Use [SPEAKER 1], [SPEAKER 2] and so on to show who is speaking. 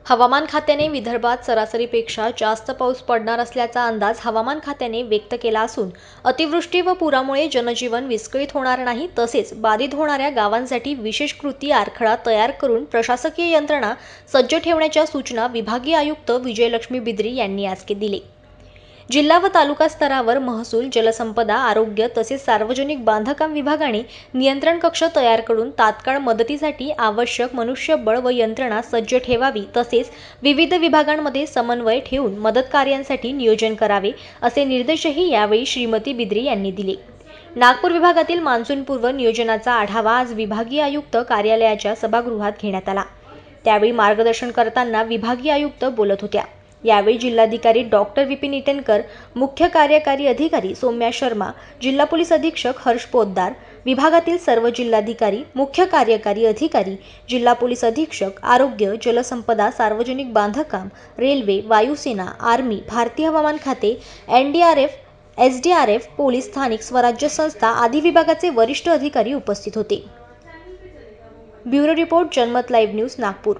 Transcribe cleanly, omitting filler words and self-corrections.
[SPEAKER 1] हवामान खात्याने विदर्भात सरासरीपेक्षा जास्त पाऊस पडणार असल्याचा अंदाज हवामान खात्याने व्यक्त केला असून अतिवृष्टी व पुरामुळे जनजीवन विस्कळीत होणार नाही तसेच बाधित होणाऱ्या गावांसाठी विशेष कृती आराखडा तयार करून प्रशासकीय यंत्रणा सज्ज ठेवण्याच्या सूचना विभागीय आयुक्त विजयलक्ष्मी बिद्री यांनी आज दिली। जिल्हा व तालुका स्तरावर महसूल, जलसंपदा, आरोग्य तसेच सार्वजनिक बांधकाम विभागाने नियंत्रण कक्ष तयार करून तात्काळ मदतीसाठी आवश्यक मनुष्यबळ व यंत्रणा सज्ज ठेवावी तसेच विविध विभागांमध्ये समन्वय ठेवून मदत कार्यांसाठी नियोजन करावे असे निर्देशही यावेळी श्रीमती बिद्री यांनी दिले। नागपूर विभागातील मान्सूनपूर्व नियोजनाचा आढावा आज विभागीय आयुक्त कार्यालयाच्या सभागृहात घेण्यात आला। त्यावेळी मार्गदर्शन करताना विभागीय आयुक्त बोलत होत्या। यावेळी जिल्हाधिकारी डॉक्टर विपिन इटनकर, मुख्य कार्यकारी अधिकारी सौम्या शर्मा, जिल्हा पोलीस अधीक्षक हर्ष पोद्दार, विभागातील सर्व जिल्हाधिकारी, मुख्य कार्यकारी अधिकारी, जिल्हा पोलीस अधीक्षक, आरोग्य, जलसंपदा, सार्वजनिक बांधकाम, रेल्वे, वायुसेना, आर्मी, भारतीय हवामान खाते, NDRF, SDRF, पोलीस, स्थानिक स्वराज्य संस्था आदी विभागाचे वरिष्ठ अधिकारी उपस्थित होते। ब्युरो रिपोर्ट, जनमत लाईव्ह न्यूज, नागपूर।